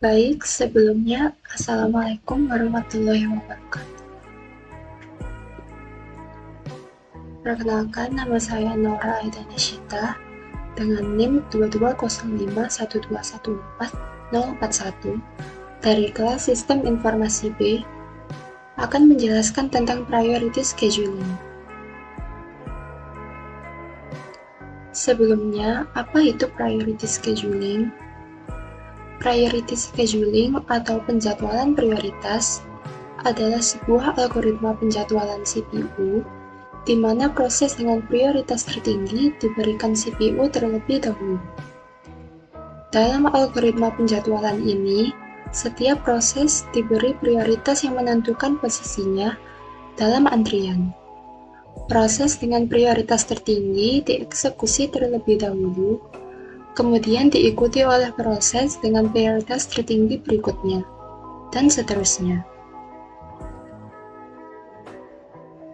Baik, sebelumnya, Assalamualaikum warahmatullahi wabarakatuh. Perkenalkan, nama saya Nora Aida Nishita dengan NIM 22051214-041 dari kelas Sistem Informasi B akan menjelaskan tentang Priority Scheduling. Sebelumnya, apa itu Priority Scheduling? Priority Scheduling atau penjadwalan prioritas adalah sebuah algoritma penjadwalan CPU di mana proses dengan prioritas tertinggi diberikan CPU terlebih dahulu. Dalam algoritma penjadwalan ini, setiap proses diberi prioritas yang menentukan posisinya dalam antrian. Proses dengan prioritas tertinggi dieksekusi terlebih dahulu, kemudian diikuti oleh proses dengan prioritas tertinggi berikutnya, dan seterusnya.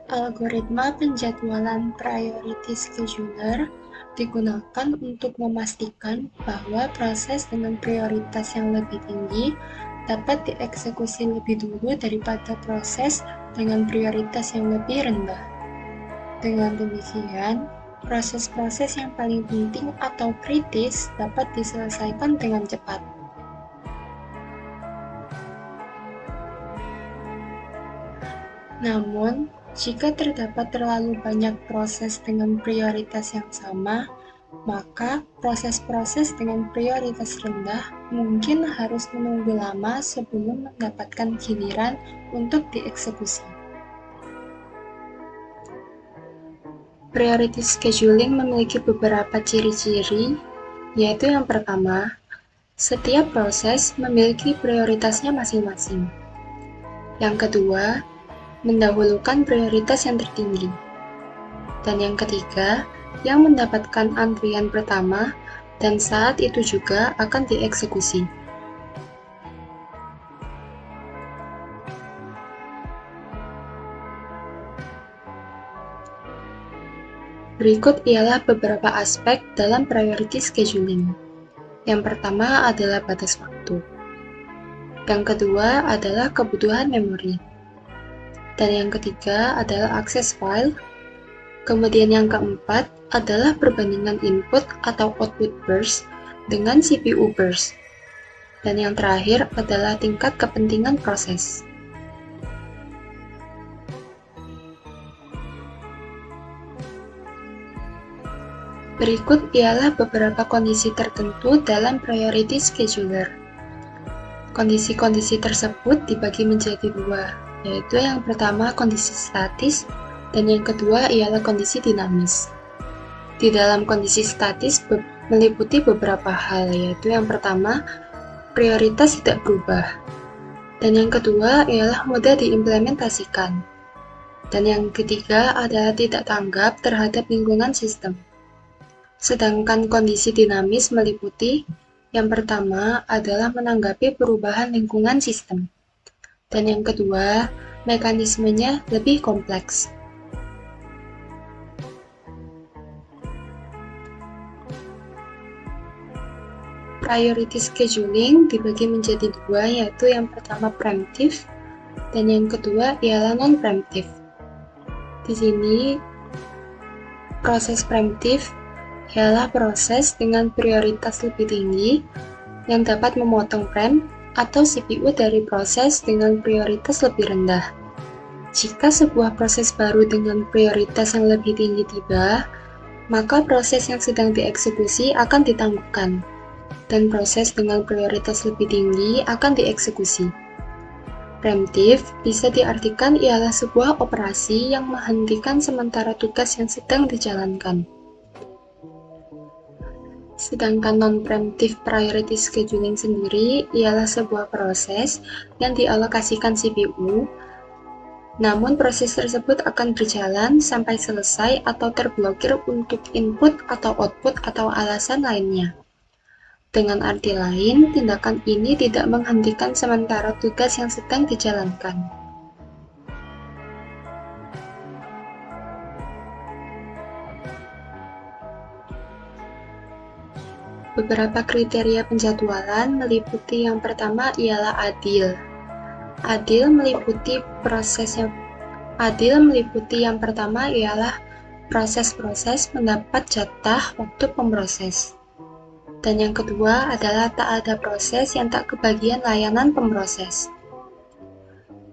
Algoritma penjadwalan Priority Scheduler digunakan untuk memastikan bahwa proses dengan prioritas yang lebih tinggi dapat dieksekusi lebih dulu daripada proses dengan prioritas yang lebih rendah. Dengan demikian, proses-proses yang paling penting atau kritis dapat diselesaikan dengan cepat. Namun, jika terdapat terlalu banyak proses dengan prioritas yang sama, maka proses-proses dengan prioritas rendah mungkin harus menunggu lama sebelum mendapatkan giliran untuk dieksekusi. Priority scheduling memiliki beberapa ciri-ciri, yaitu yang pertama, setiap proses memiliki prioritasnya masing-masing. Yang kedua, mendahulukan prioritas yang tertinggi. Dan yang ketiga, yang mendapatkan antrian pertama dan saat itu juga akan dieksekusi. Berikut ialah beberapa aspek dalam priority scheduling. Yang pertama adalah batas waktu. Yang kedua adalah kebutuhan memori. Dan yang ketiga adalah akses file. Kemudian yang keempat adalah perbandingan input atau output burst dengan CPU burst. Dan yang terakhir adalah tingkat kepentingan proses. Berikut ialah beberapa kondisi tertentu dalam priority scheduler. Kondisi-kondisi tersebut dibagi menjadi dua, yaitu yang pertama kondisi statis, dan yang kedua ialah kondisi dinamis. Di dalam kondisi statis meliputi beberapa hal, yaitu yang pertama, prioritas tidak berubah. Dan yang kedua ialah mudah diimplementasikan. Dan yang ketiga adalah tidak tanggap terhadap lingkungan sistem. Sedangkan kondisi dinamis meliputi yang pertama adalah menanggapi perubahan lingkungan sistem. Dan yang kedua, mekanismenya lebih kompleks. Priority scheduling dibagi menjadi dua, yaitu yang pertama preemptive dan yang kedua ialah non-preemptive. Di sini, proses preemptive ialah proses dengan prioritas lebih tinggi yang dapat memotong RAM atau CPU dari proses dengan prioritas lebih rendah. Jika sebuah proses baru dengan prioritas yang lebih tinggi tiba, maka proses yang sedang dieksekusi akan ditangguhkan, dan proses dengan prioritas lebih tinggi akan dieksekusi. Preemptive bisa diartikan ialah sebuah operasi yang menghentikan sementara tugas yang sedang dijalankan. Sedangkan non-preemptive priority scheduling sendiri ialah sebuah proses yang dialokasikan CPU, namun proses tersebut akan berjalan sampai selesai atau terblokir untuk input atau output atau alasan lainnya. Dengan arti lain, tindakan ini tidak menghentikan sementara tugas yang sedang dijalankan. Beberapa kriteria penjadwalan meliputi yang pertama ialah adil. Adil meliputi yang pertama ialah proses-proses mendapat jatah waktu pemproses. Dan yang kedua adalah tak ada proses yang tak kebagian layanan pemproses.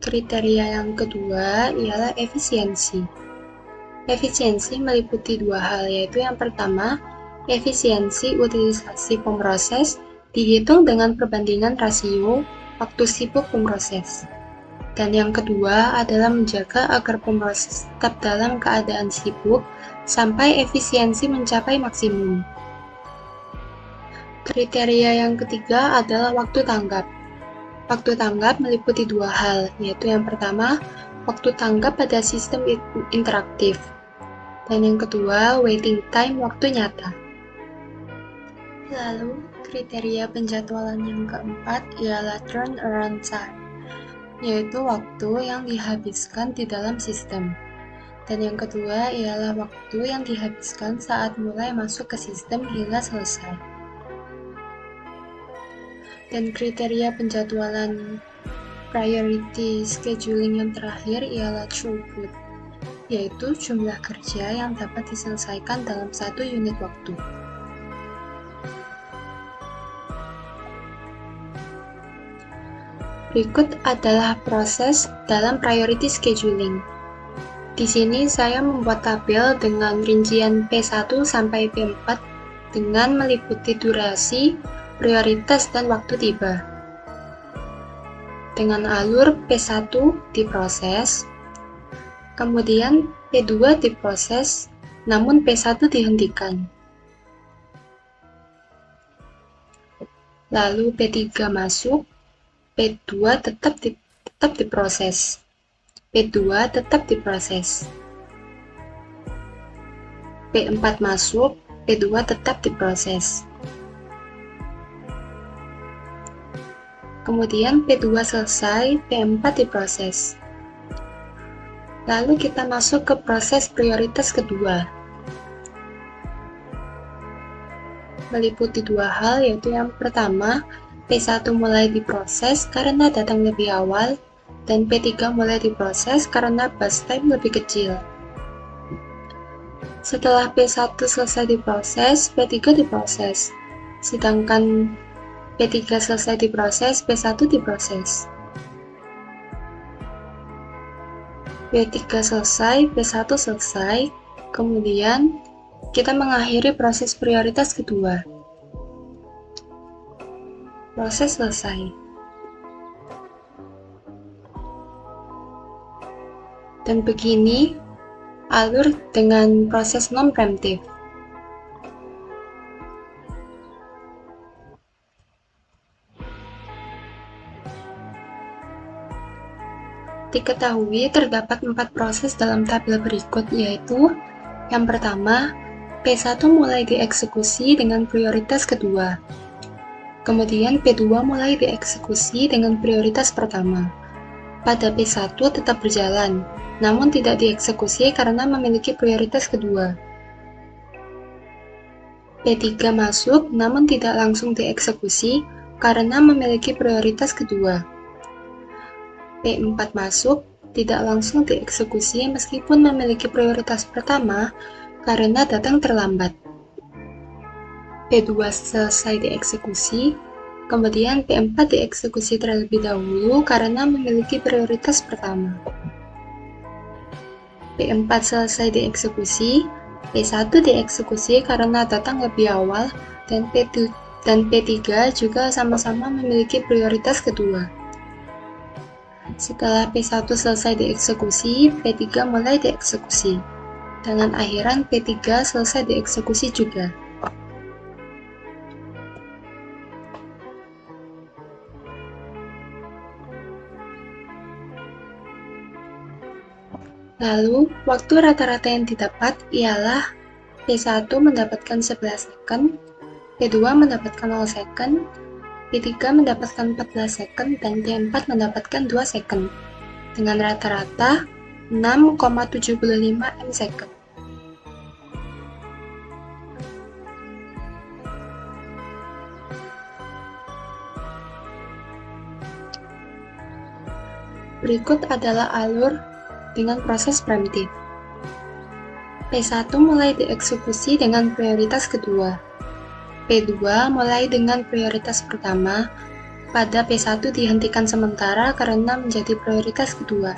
Kriteria yang kedua ialah efisiensi. Efisiensi meliputi dua hal, yaitu yang pertama, efisiensi utilisasi pemproses dihitung dengan perbandingan rasio waktu sibuk pemproses. Dan yang kedua adalah menjaga agar pemproses tetap dalam keadaan sibuk sampai efisiensi mencapai maksimum. Kriteria yang ketiga adalah waktu tanggap. Waktu tanggap meliputi dua hal, yaitu yang pertama, waktu tanggap pada sistem interaktif. Dan yang kedua, waiting time waktu nyata. Lalu, kriteria penjadwalan yang keempat ialah turnaround time, yaitu waktu yang dihabiskan di dalam sistem. Dan yang kedua ialah waktu yang dihabiskan saat mulai masuk ke sistem hingga selesai. Dan kriteria penjadwalan priority scheduling yang terakhir ialah throughput, yaitu jumlah kerja yang dapat diselesaikan dalam satu unit waktu. Berikut adalah proses dalam priority scheduling. Di sini saya membuat tabel dengan rincian P1 sampai P4 dengan meliputi durasi, prioritas, dan waktu tiba. Dengan alur P1 diproses, kemudian P2 diproses, namun P1 dihentikan. Lalu P3 masuk, P2 tetap diproses. P2 tetap diproses. P4 masuk, P2 tetap diproses. Kemudian P2 selesai, P4 diproses. Lalu kita masuk ke proses prioritas kedua. Meliputi dua hal, yaitu yang pertama, P1 mulai diproses karena datang lebih awal, dan P3 mulai diproses karena bus time lebih kecil. Setelah P1 selesai diproses, P3 diproses. Sedangkan P3 selesai diproses, P1 diproses. P3 selesai, P1 selesai, kemudian kita mengakhiri proses prioritas kedua. Proses selesai. Dan begini alur dengan proses non-preemptive. Diketahui terdapat 4 proses dalam tabel berikut, yaitu yang pertama, P1 mulai dieksekusi dengan prioritas kedua. Kemudian P2 mulai dieksekusi dengan prioritas pertama. Pada P1 tetap berjalan, namun tidak dieksekusi karena memiliki prioritas kedua. P3 masuk, namun tidak langsung dieksekusi karena memiliki prioritas kedua. P4 masuk, tidak langsung dieksekusi meskipun memiliki prioritas pertama karena datang terlambat. P2 selesai dieksekusi, kemudian P4 dieksekusi terlebih dahulu karena memiliki prioritas pertama. P4 selesai dieksekusi, P1 dieksekusi karena datang lebih awal, dan P3 juga sama-sama memiliki prioritas kedua. Setelah P1 selesai dieksekusi, P3 mulai dieksekusi. Dengan akhiran P3 selesai dieksekusi juga. Lalu, waktu rata-rata yang didapat ialah P1 mendapatkan 11 second, P2 mendapatkan 0 second, P3 mendapatkan 14 second, dan P4 mendapatkan 2 second, dengan rata-rata 6,75 m second. Berikut adalah alur dengan proses preemptif. P1 mulai dieksekusi dengan prioritas kedua. P2 mulai dengan prioritas pertama. Pada P1 dihentikan sementara karena menjadi prioritas kedua.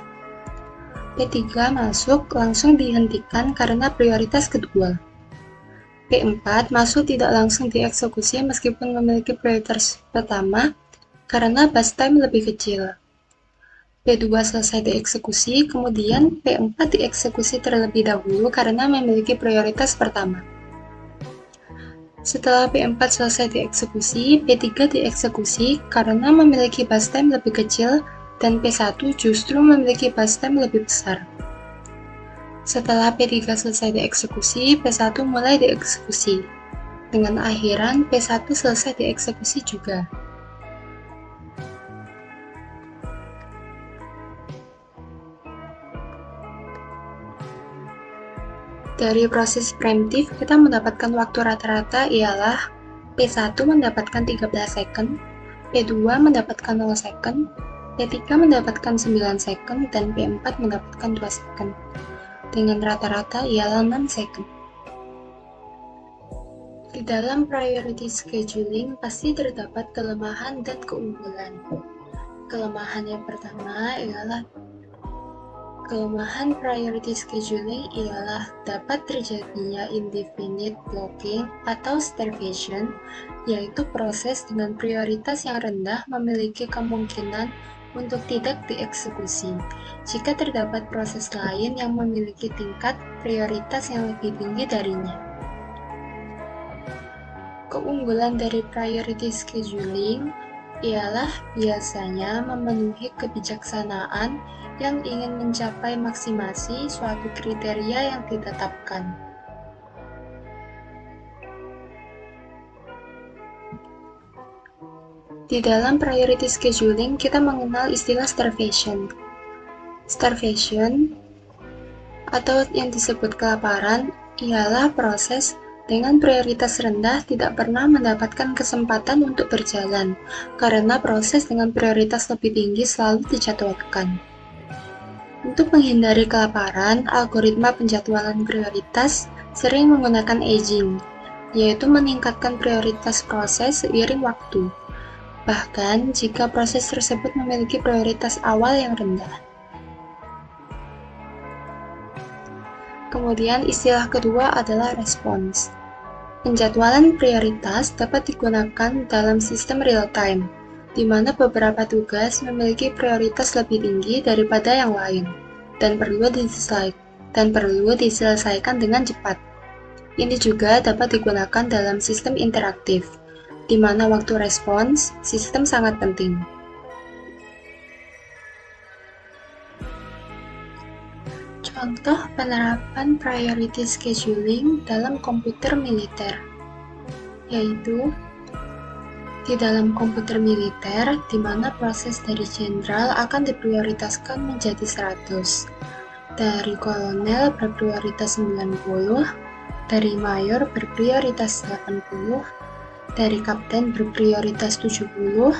P3 masuk langsung dihentikan karena prioritas kedua. P4 masuk tidak langsung dieksekusi meskipun memiliki prioritas pertama karena bus time lebih kecil. P2 selesai dieksekusi, kemudian P4 dieksekusi terlebih dahulu karena memiliki prioritas pertama. Setelah P4 selesai dieksekusi, P3 dieksekusi karena memiliki bus time lebih kecil dan P1 justru memiliki bus time lebih besar. Setelah P3 selesai dieksekusi, P1 mulai dieksekusi. Dengan akhiran, P1 selesai dieksekusi juga. Dari proses preemptif, kita mendapatkan waktu rata-rata ialah P1 mendapatkan 13 second, P2 mendapatkan 0 second, P3 mendapatkan 9 second, dan P4 mendapatkan 2 second. Dengan rata-rata ialah 6 second. Di dalam priority scheduling pasti terdapat kelemahan dan keunggulan. Kelemahan yang pertama ialah kelemahan priority scheduling ialah dapat terjadinya indefinite blocking atau starvation, yaitu proses dengan prioritas yang rendah memiliki kemungkinan untuk tidak dieksekusi jika terdapat proses lain yang memiliki tingkat prioritas yang lebih tinggi darinya. Keunggulan dari priority scheduling ialah biasanya memenuhi kebijaksanaan yang ingin mencapai maksimasi suatu kriteria yang ditetapkan. Di dalam priority scheduling, kita mengenal istilah starvation. Starvation, atau yang disebut kelaparan, ialah proses dengan prioritas rendah tidak pernah mendapatkan kesempatan untuk berjalan, karena proses dengan prioritas lebih tinggi selalu dijadwalkan. Untuk menghindari kelaparan, algoritma penjadwalan prioritas sering menggunakan aging, yaitu meningkatkan prioritas proses seiring waktu, bahkan jika proses tersebut memiliki prioritas awal yang rendah. Kemudian istilah kedua adalah respons. Penjadwalan prioritas dapat digunakan dalam sistem real-time, di mana beberapa tugas memiliki prioritas lebih tinggi daripada yang lain, dan perlu diselesaikan dengan cepat. Ini juga dapat digunakan dalam sistem interaktif, di mana waktu respons sistem sangat penting. Contoh penerapan priority scheduling dalam komputer militer, yaitu di dalam komputer militer, di mana proses dari jenderal akan diprioritaskan menjadi 100, dari kolonel berprioritas 90, dari mayor berprioritas 80, dari kapten berprioritas 70,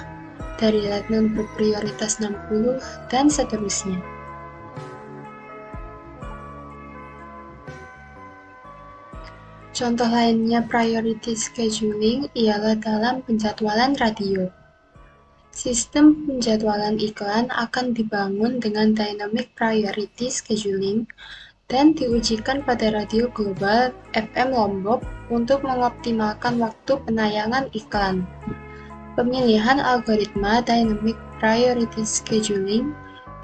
dari letnan berprioritas 60, dan seterusnya. Contoh lainnya priority scheduling ialah dalam penjadwalan radio. Sistem penjadwalan iklan akan dibangun dengan dynamic priority scheduling dan diujikan pada radio global FM Lombok untuk mengoptimalkan waktu penayangan iklan. Pemilihan algoritma dynamic priority scheduling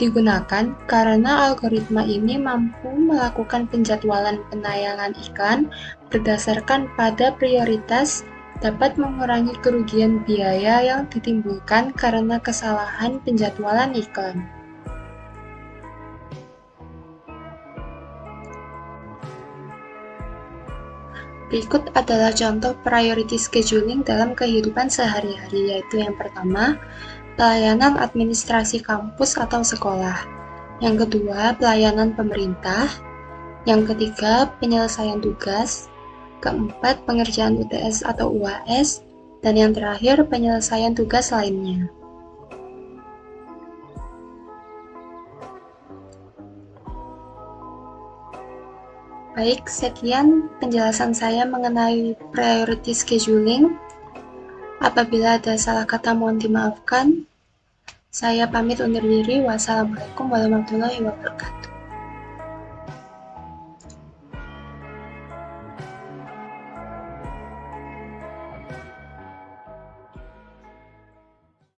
digunakan karena algoritma ini mampu melakukan penjadwalan penayangan iklan berdasarkan pada prioritas, dapat mengurangi kerugian biaya yang ditimbulkan karena kesalahan penjadwalan iklan. Berikut adalah contoh priority scheduling dalam kehidupan sehari-hari, yaitu yang pertama, pelayanan administrasi kampus atau sekolah. Yang kedua, pelayanan pemerintah. Yang ketiga, penyelesaian tugas. Keempat, pengerjaan UTS atau UAS. Dan yang terakhir, penyelesaian tugas lainnya. Baik, sekian penjelasan saya mengenai priority scheduling. Apabila ada salah kata mohon dimaafkan. Saya pamit undur diri. Wassalamualaikum warahmatullahi wabarakatuh.